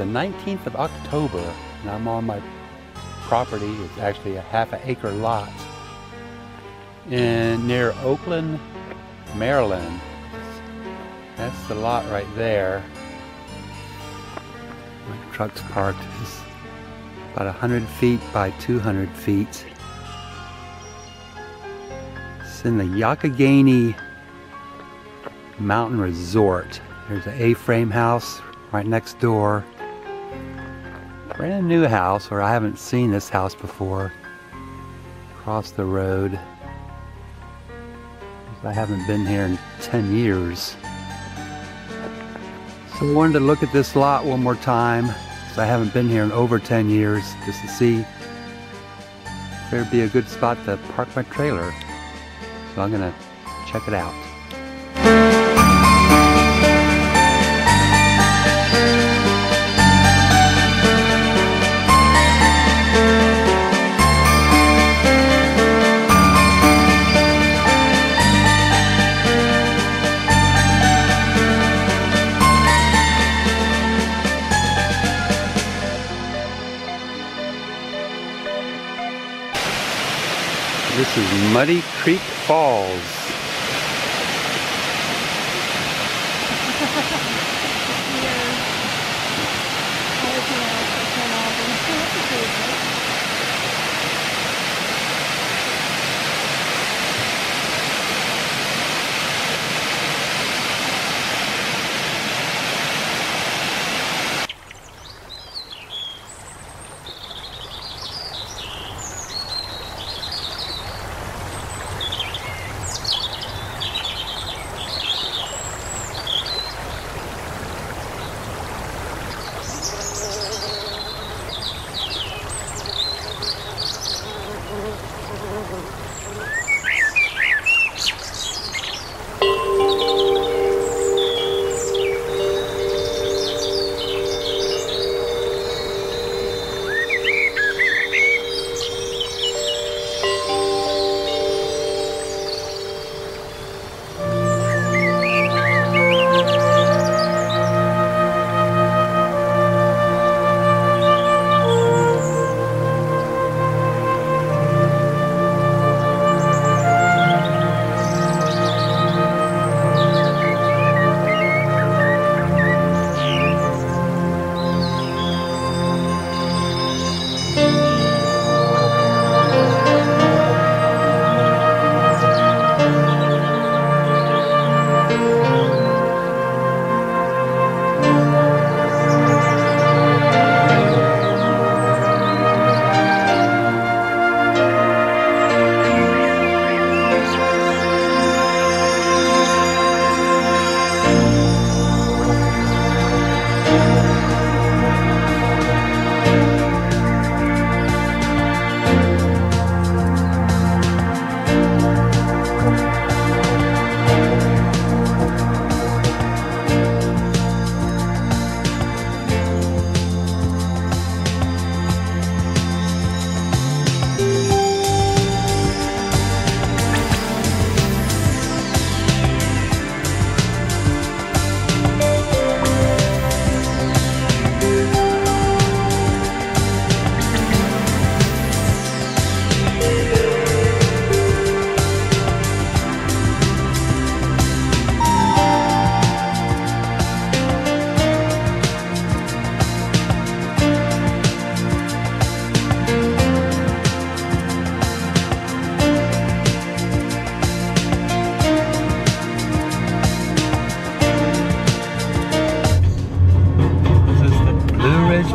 the 19th of October, and I'm on my property. It's actually a half-acre lot near Oakland, Maryland. That's the lot right there. My truck's parked. It's about 100 feet by 200 feet. It's in the Youghiogheny Mountain Resort. There's an A-frame house right next door. Brand new house, or I haven't seen this house before. Across the road. I haven't been here in 10 years. So I wanted to look at this lot one more time, because I haven't been here in over 10 years, just to see if there'd be a good spot to park my trailer. So I'm gonna check it out. This is Muddy Creek Falls.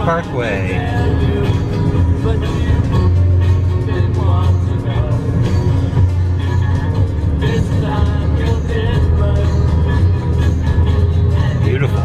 Parkway. Beautiful.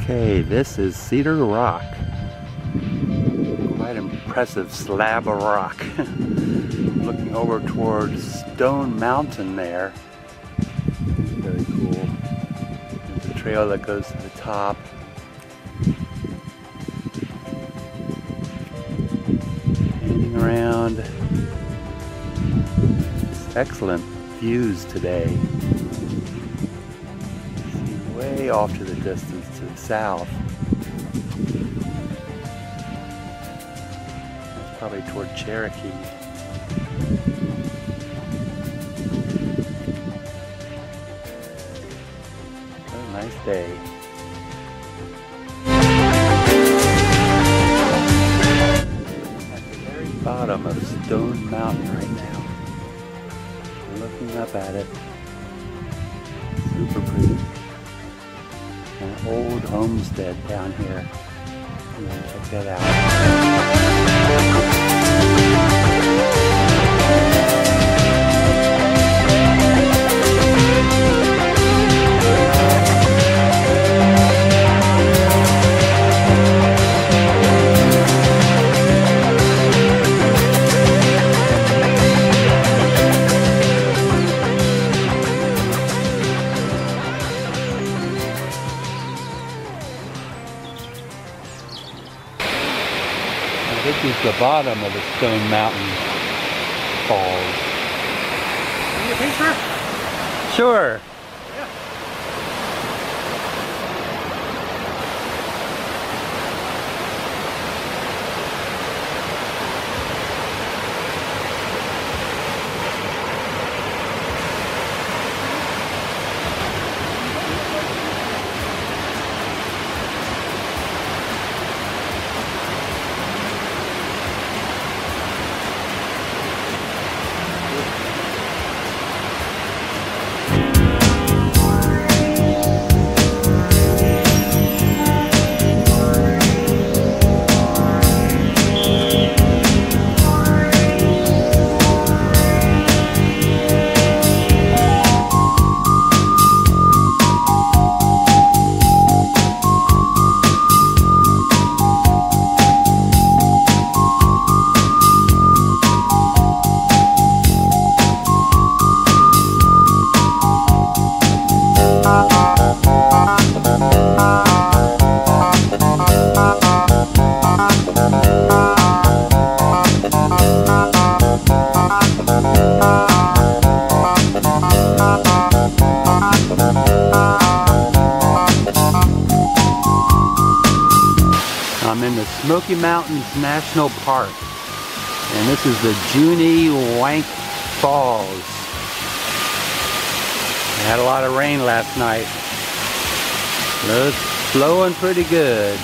Okay, this is Cedar Rock. Quite impressive slab of rock. Looking over towards Stone Mountain there. Very cool. There's a trail that goes to the top. Panning around. Excellent views today. Way off to the distance to the south. That's probably toward Cherokee. What a nice day. At the very bottom of Stone Mountain right now. Looking up at it. Super pretty. An old homestead down here. Check that out. This is the bottom of the Stone Mountain Falls. Can you take a picture? Sure. I'm in the Smoky Mountains National Park, and this is the Youghiogheny Falls. We had a lot of rain last night. It's flowing pretty good.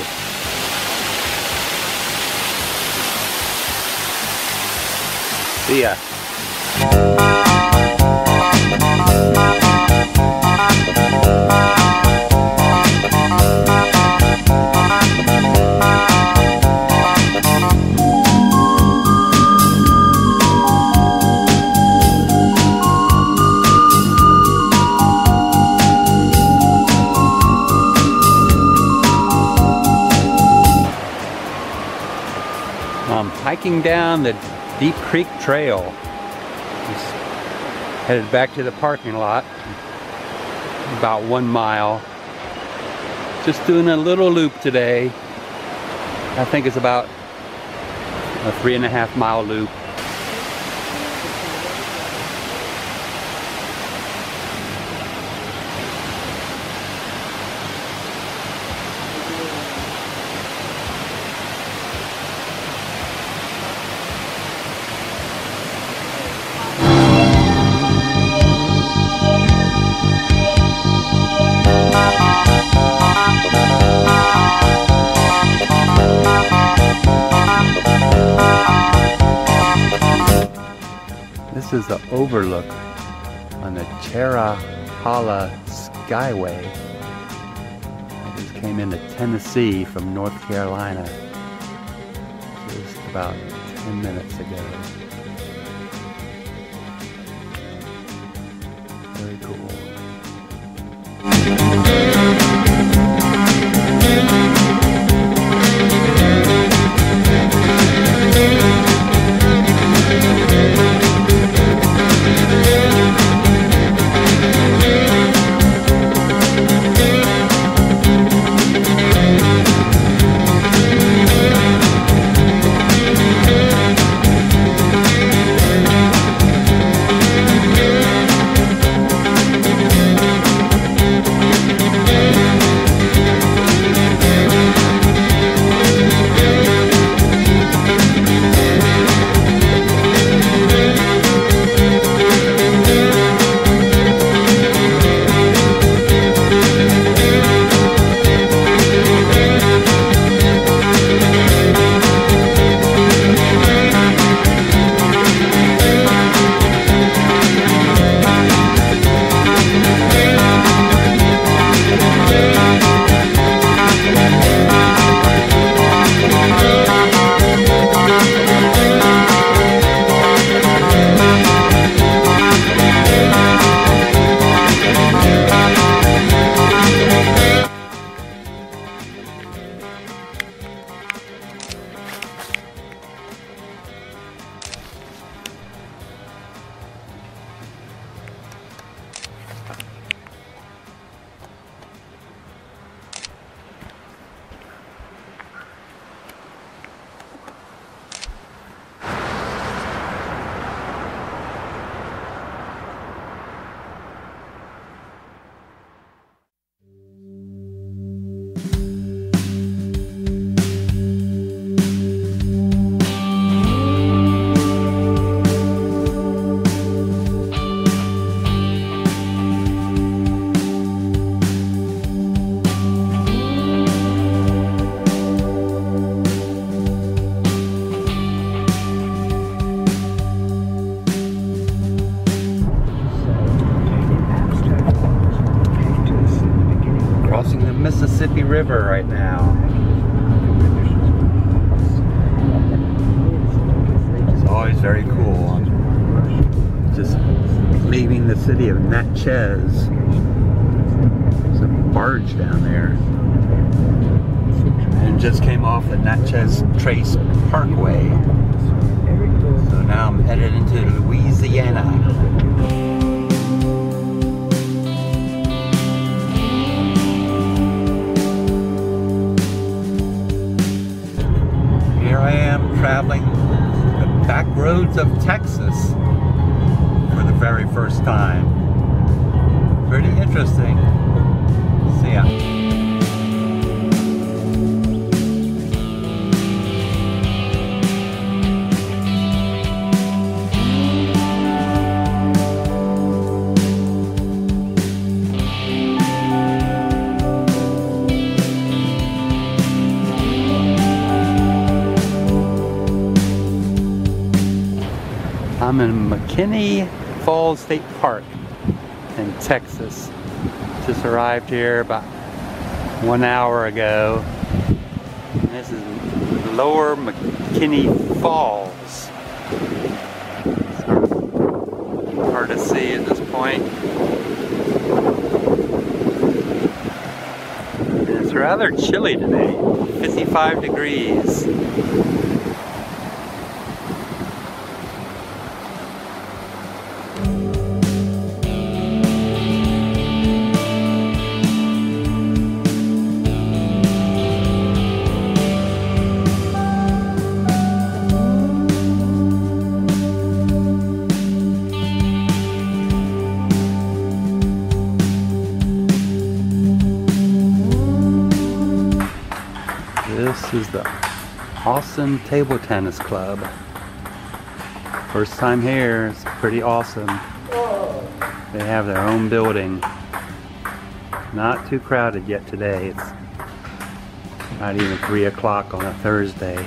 See ya. I'm hiking down the Deep Creek Trail. Just headed back to the parking lot. About 1 mile. Just doing a little loop today. I think it's about a 3.5 mile loop. This is the overlook on the Cherohala Skyway. I just came into Tennessee from North Carolina just about 10 minutes ago. Very cool. Mississippi River right now. It's always very cool. Just leaving the city of Natchez. There's a barge down there. And just came off the Natchez Parkway. So now I'm headed into Louisiana. Here I am traveling the back roads of Texas for the very first time. Pretty interesting. See ya. I'm in McKinney Falls State Park in Texas. Just arrived here about 1 hour ago. And this is Lower McKinney Falls. It's hard to see at this point. And it's rather chilly today, 55 degrees. This is the Austin Table Tennis Club. First time here, it's pretty awesome. They have their own building. Not too crowded yet today. It's not even 3 o'clock on a Thursday.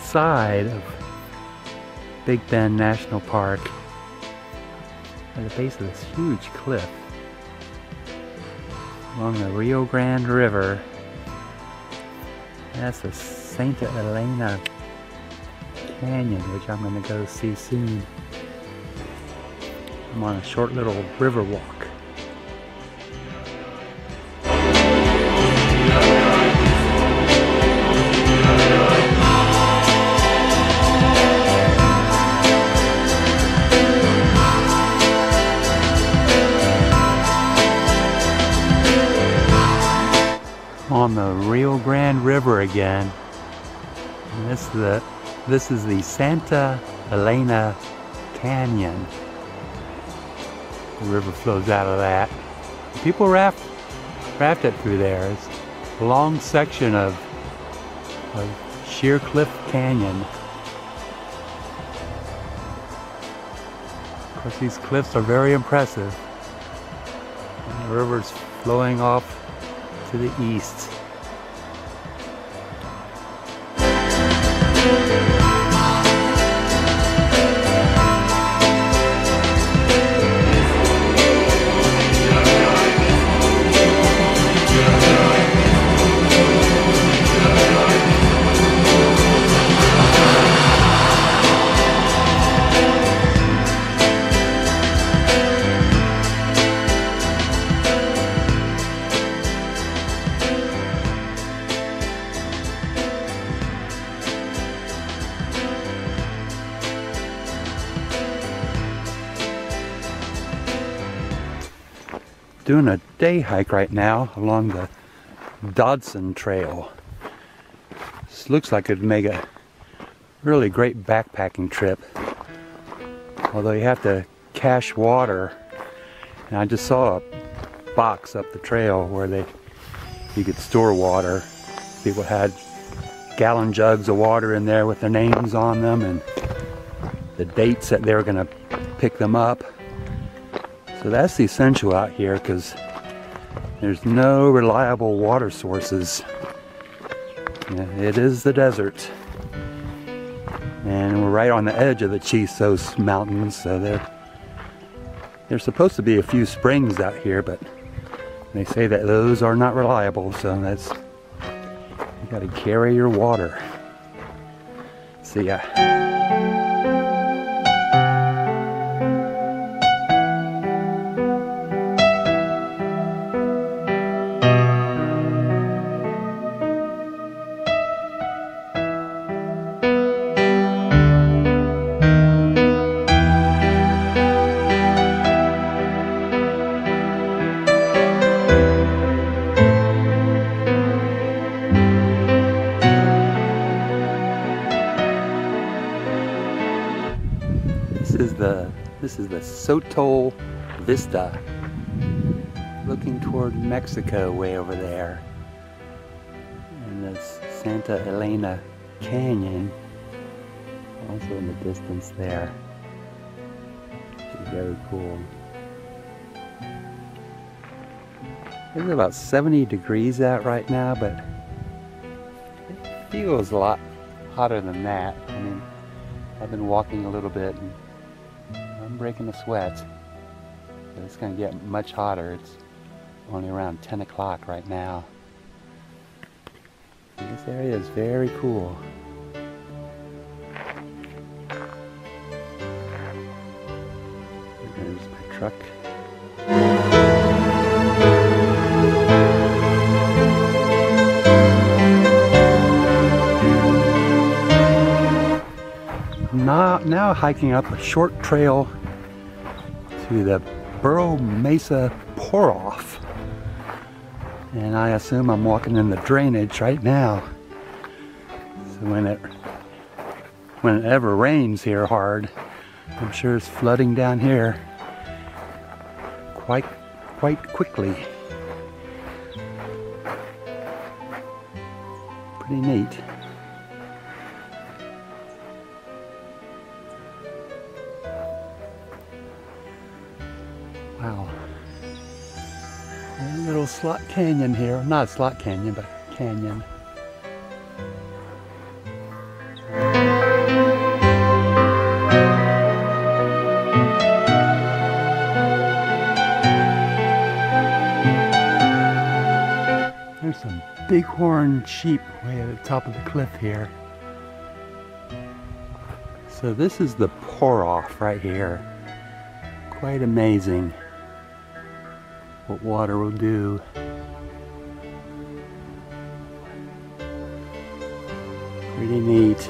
side of Big Bend National Park at the base of this huge cliff along the Rio Grande River. That's the Santa Elena Canyon, which I'm going to go see soon. I'm on a short little river walk. On the Rio Grande River again. And this is the Santa Elena Canyon. The river flows out of that. People raft it through there. It's a long section of sheer cliff canyon. Of course, these cliffs are very impressive. And the river's flowing off to the east. Doing a day hike right now along the Dodson Trail. This looks like it'd make a really great backpacking trip, although you have to cache water. And I just saw a box up the trail where you could store water. People had gallon jugs of water in there with their names on them and the dates that they were going to pick them up. So that's the essential out here, because there's no reliable water sources. Yeah, it is the desert. And we're right on the edge of the Chisos Mountains, so there's supposed to be a few springs out here, but they say that those are not reliable, so you gotta carry your water. See ya. This is the Sotol Vista, looking toward Mexico way over there. And the Santa Elena Canyon, also in the distance there, which is very cool. It's about 70 degrees out right now, but it feels a lot hotter than that. I mean, I've been walking a little bit and I'm breaking a sweat, but it's going to get much hotter. It's only around 10 o'clock right now. And this area is very cool. There's my truck. Now hiking up a short trail to the Burro Mesa Pour-Off. And I assume I'm walking in the drainage right now. So when it ever rains here hard, I'm sure it's flooding down here quite quickly. Pretty neat. Wow. A little slot canyon here. Not a slot canyon, but canyon. bighorn sheep way at the top of the cliff here. So this is the pour-off right here. Quite amazing what water will do. Pretty neat.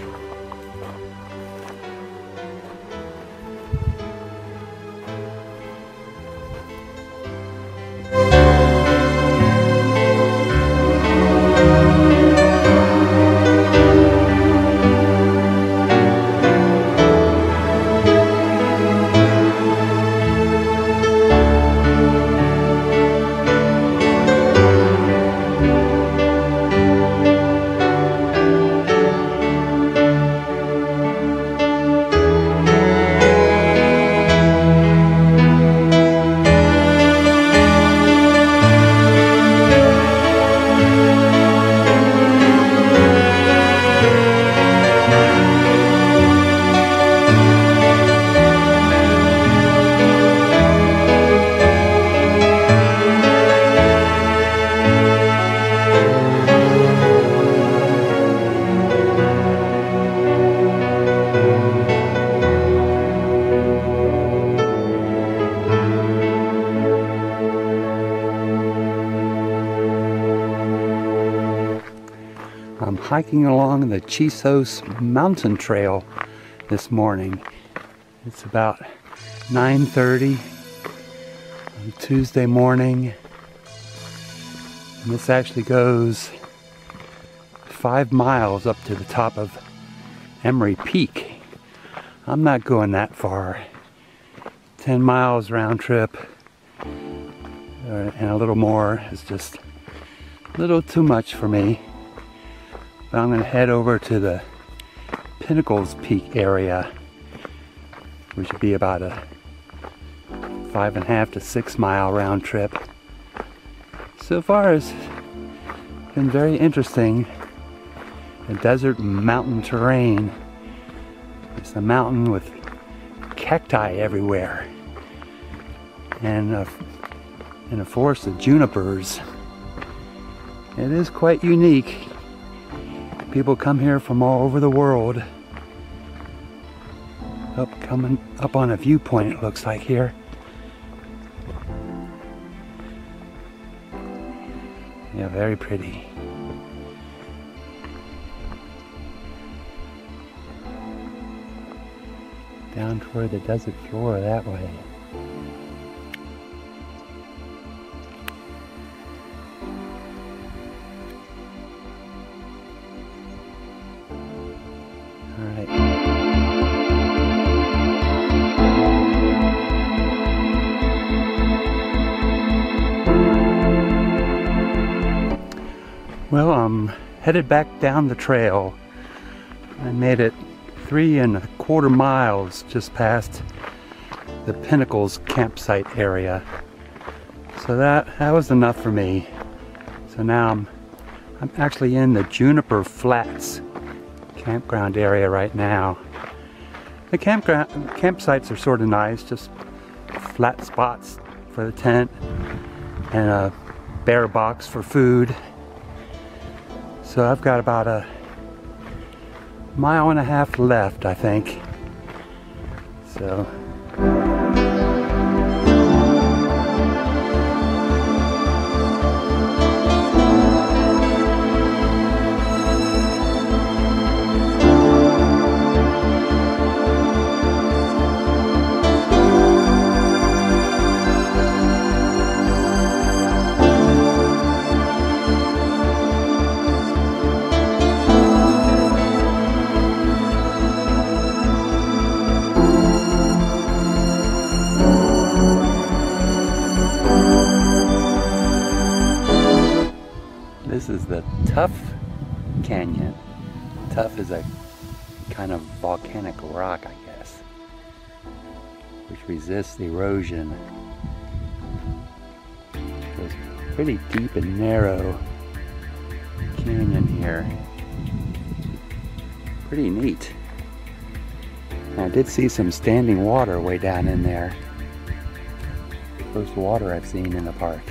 I'm hiking along the Chisos Mountain Trail this morning. It's about 9:30 on Tuesday morning. And this actually goes 5 miles up to the top of Emery Peak. I'm not going that far. 10 miles round trip and a little more is just a little too much for me. But I'm going to head over to the Pinnacles Peak area, which would be about a 5.5 to 6 mile round trip. So far it's been very interesting. The desert mountain terrain. It's a mountain with cacti everywhere and a forest of junipers. It is quite unique. People come here from all over the world. Coming up on a viewpoint, it looks like here. Yeah, very pretty. Down toward the desert floor that way. Well, I'm headed back down the trail. I made it 3.25 miles just past the Pinnacles campsite area. So that was enough for me. So now I'm actually in the Juniper Flats campground area right now. The campsites are sort of nice, just flat spots for the tent and a bare box for food. So I've got about a 1.5 miles left, I think. So this is the Tuff Canyon. Tuff is a kind of volcanic rock, I guess, which resists erosion. It's pretty deep and narrow canyon here. Pretty neat. And I did see some standing water way down in there. First water I've seen in the park.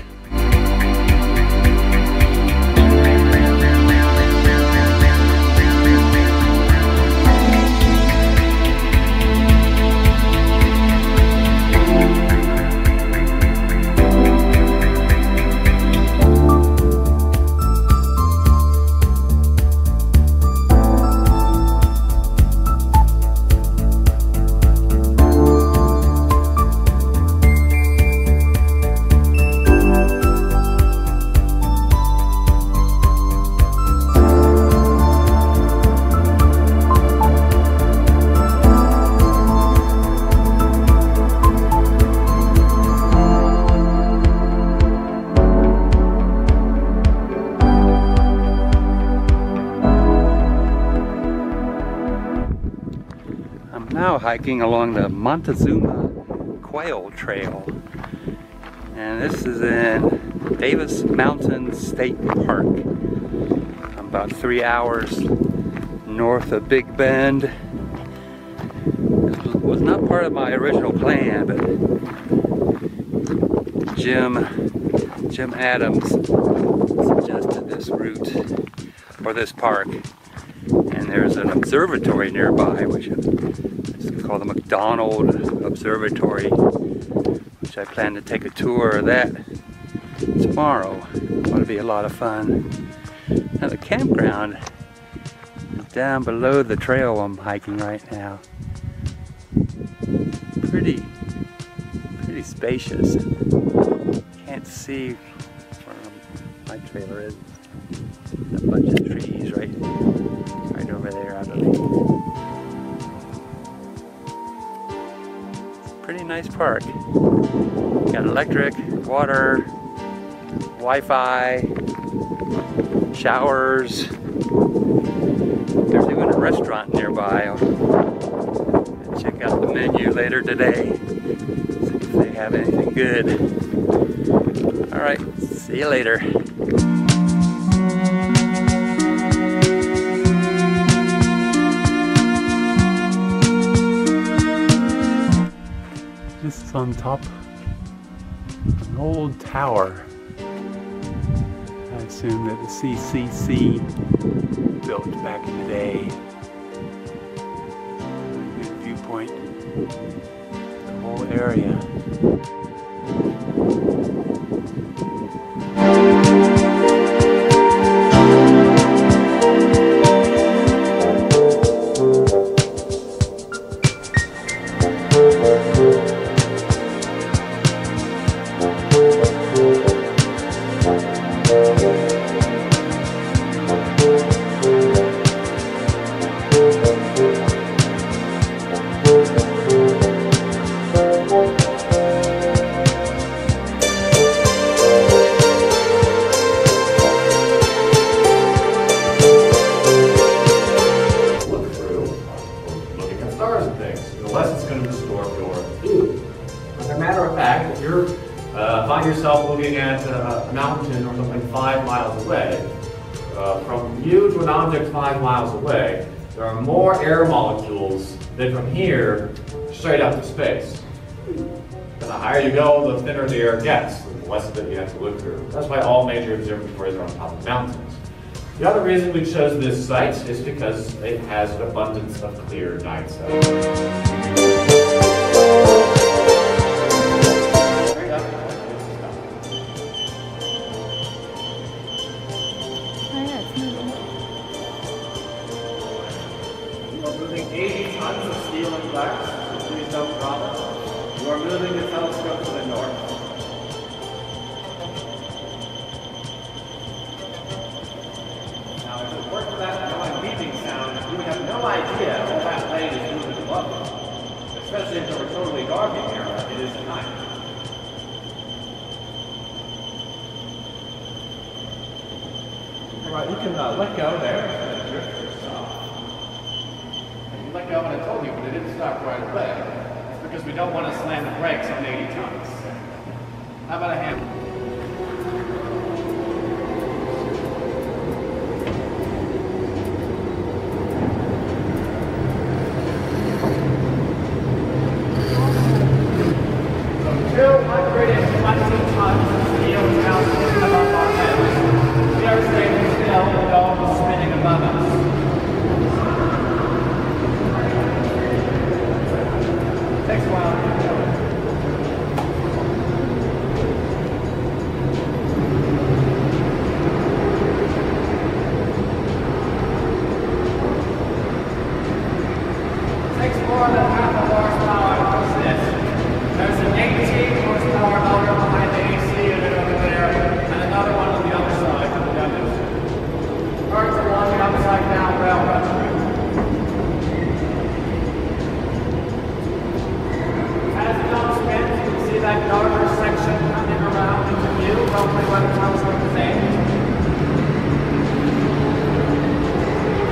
Now hiking along the Montezuma Quail Trail, and this is in Davis Mountain State Park. I'm about 3 hours north of Big Bend. This was not part of my original plan, but Jim Adams suggested this route or this park, and there's an observatory nearby, which is called the McDonald Observatory, which I plan to take a tour of that tomorrow. Ought to be a lot of fun. Now the campground is down below the trail I'm hiking right now. Pretty spacious. Can't see where my trailer is. A bunch of trees right over there, I believe. Pretty nice park. Got electric, water, Wi-Fi, showers. There's even a restaurant nearby. I'll check out the menu later today, see if they have anything good. Alright, see you later. This is on top of an old tower. I assume that the CCC built back in the day. Really good viewpoint. The whole area. Find yourself looking at a mountain or something 5 miles away. From you to an object 5 miles away, there are more air molecules than from here straight up to space. And the higher you go, the thinner the air gets, the less of it you have to look through. That's why all major observatories are on top of mountains. The other reason we chose this site is because it has an abundance of clear night sky. You are moving the telescope to the north. Now, if it weren't for that annoying beeping sound, you would have no idea all that light is moving above you. Especially if it were totally dark in here like it is tonight. Alright, you can let go there and drift yourself. And you let go when I told you, but it didn't stop right away. Because we don't want to slam the brakes on 80 tons. How about a hand? So 220 tons of steel is now sitting above our heads. We are standing still, the dome is spinning above us. Takes a while to get going. Takes more than half a horsepower to push this. There's an 18 horsepower motor behind the AC unit over there, and another one on the other side of the others. Turns along the upside down railroad. That darker section coming around into view, hopefully when the telescope is aimed.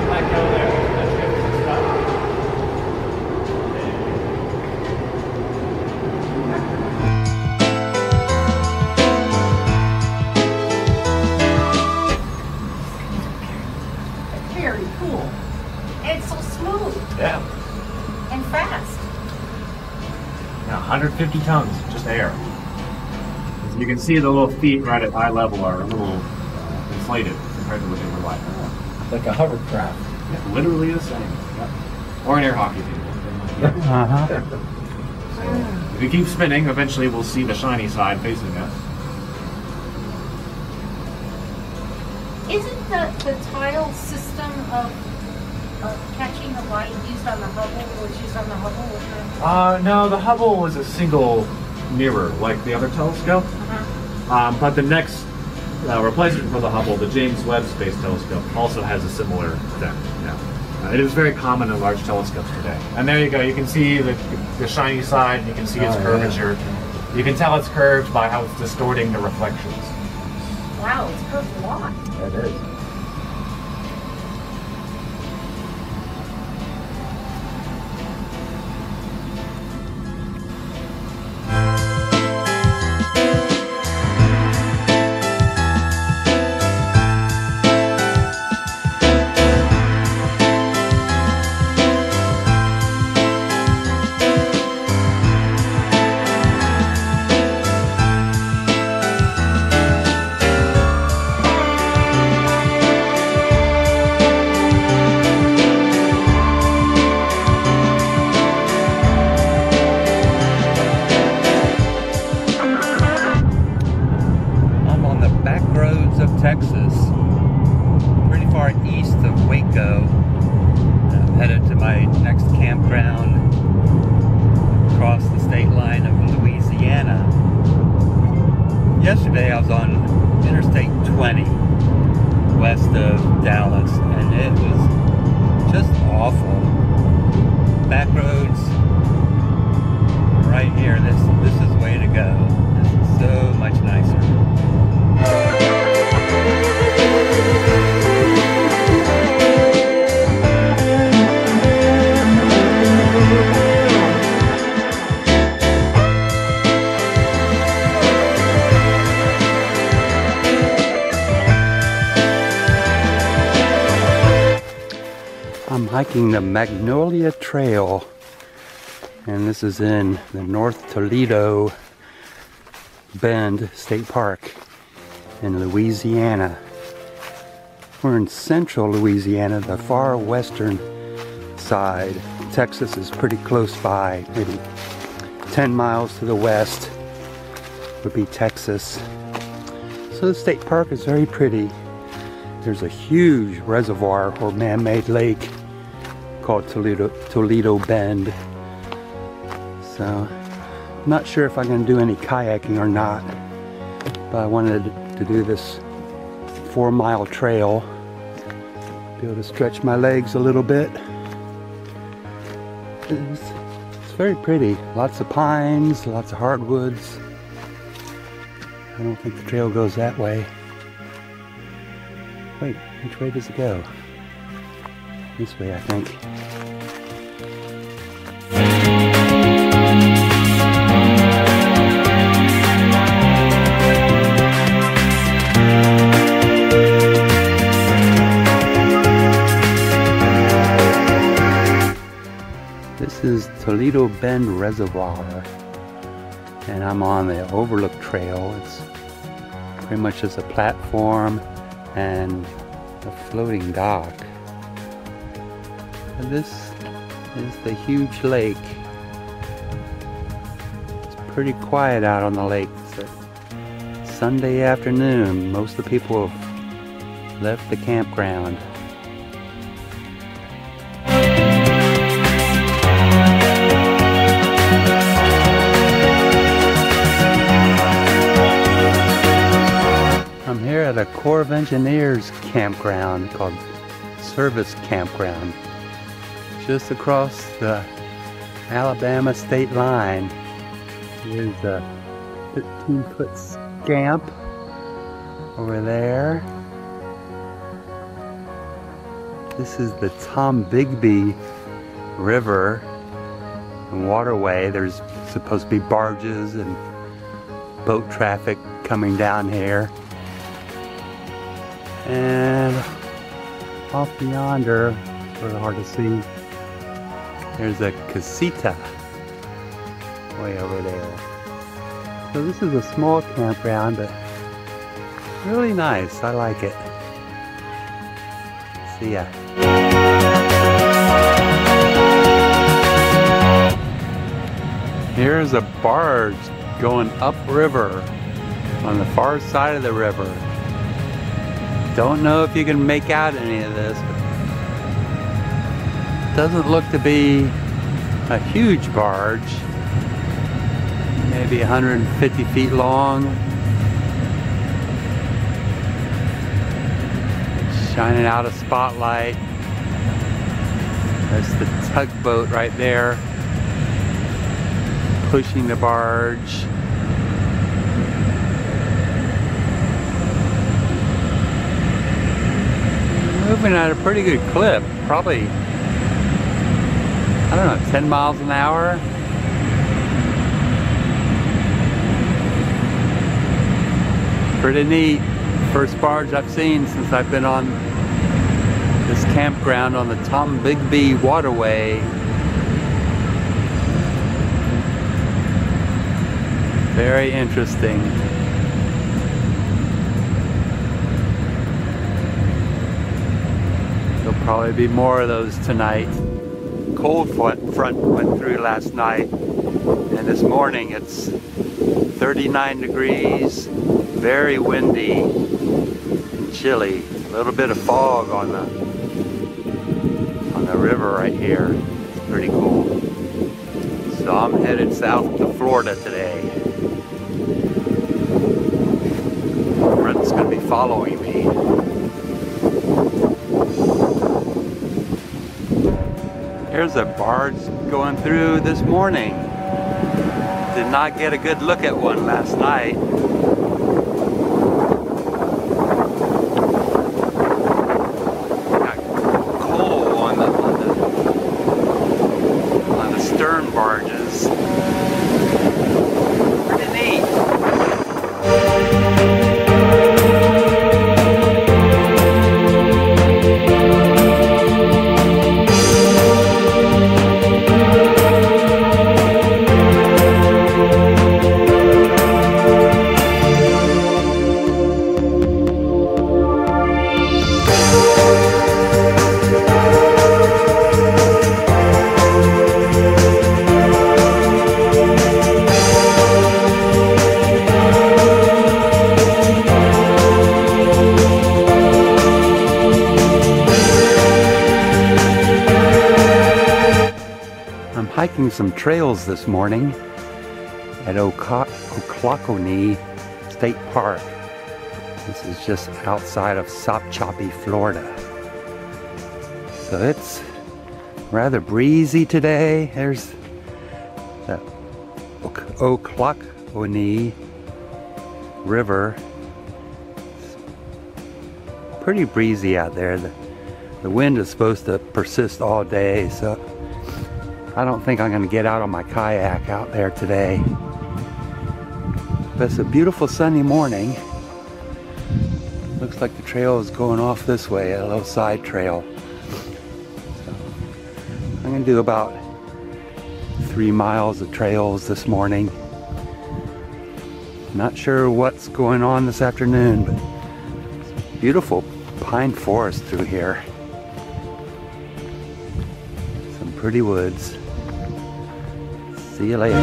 Let go there. That's good stuff. fast? Now, 150 tons, just air. As you can see, the little feet right at eye level are a little inflated compared to what they were like. Like a hovercraft. Yeah, literally the same. Yep. Or an air hockey table. So if you keep spinning, eventually we'll see the shiny side facing us. Isn't the tile system of catching the light used on the Hubble, was used on the Hubble? No, the Hubble was a single mirror, like the other telescope. But the next replacement for the Hubble, the James Webb Space Telescope, also has a similar thing. Yeah. It is very common in large telescopes today. And there you go, you can see the shiny side, you can see its curvature. Yeah. You can tell it's curved by how it's distorting the reflections. Wow, it's curved a lot. It is. Texas, pretty far east of Waco. I'm headed to my next campground across the state line of Louisiana. Yesterday I was on Interstate 20 west of Dallas, and it was just awful. Back roads right here. This is the way to go. This is so much nicer. I'm hiking the Magnolia Trail, and this is in the North Toledo Bend State Park in Louisiana. We're in central Louisiana, the far western side. Texas is pretty close by, maybe 10 miles to the west would be Texas. So the state park is very pretty. There's a huge reservoir or man-made lake called Toledo Bend. So I'm not sure if I'm going to do any kayaking or not, but I wanted to do this 4-mile trail, be able to stretch my legs a little bit. It's very pretty. Lots of pines, lots of hardwoods. I don't think the trail goes that way. Wait, which way does it go? This way, I think. This is Toledo Bend Reservoir, and I'm on the Overlook Trail. It's pretty much just a platform and a floating dock. And this is the huge lake. It's pretty quiet out on the lake. It's a Sunday afternoon. Most of the people have left the campground. I'm here at a Corps of Engineers campground called Service Campground, just across the Alabama state line. There's a 15-foot scamp over there. This is the Tom Bigby River and waterway. There's supposed to be barges and boat traffic coming down here. And off yonder, sort of hard to see, There's a casita way over there. So this is a small campground, but really nice. I like it. See ya. Here's a barge going upriver on the far side of the river. Don't know if you can make out any of this, but it doesn't look to be a huge barge. Maybe 150 feet long. Shining out a spotlight. There's the tugboat right there, pushing the barge. Moving at a pretty good clip, probably, I don't know, 10 miles an hour. Pretty neat. First barge I've seen since I've been on this campground on the Tombigbee Waterway. Very interesting. There'll probably be more of those tonight. Cold front went through last night, and this morning it's 39 degrees, very windy and chilly. A little bit of fog on the river right here. It's pretty cool. So I'm headed south to Florida today. Brent's going to be following me. Here's a barge going through this morning. Did not get a good look at one last night. Got coal on the stern barges. Pretty neat. Hiking some trails this morning at Ocklackonee State Park. This is just outside of Sopchoppy, Florida. So it's rather breezy today. There's the Ocklackonee River. It's pretty breezy out there. The wind is supposed to persist all day, so I don't think I'm going to get out on my kayak out there today. But it's a beautiful sunny morning. Looks like the trail is going off this way, a little side trail. So I'm going to do about 3 miles of trails this morning. Not sure what's going on this afternoon, but it's beautiful pine forest through here. Some pretty woods. See you later.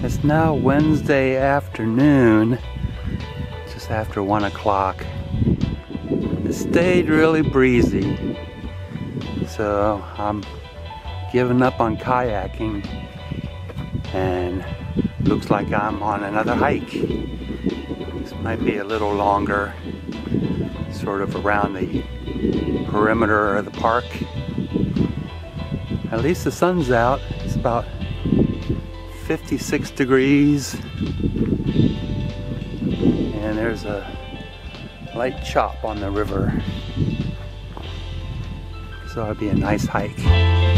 It's now Wednesday afternoon, just after 1 o'clock. It stayed really breezy, so I'm giving up on kayaking, and looks like I'm on another hike. This might be a little longer, sort of around the perimeter of the park. At least the sun's out. It's about 56 degrees. And there's a light chop on the river. So it'd be a nice hike.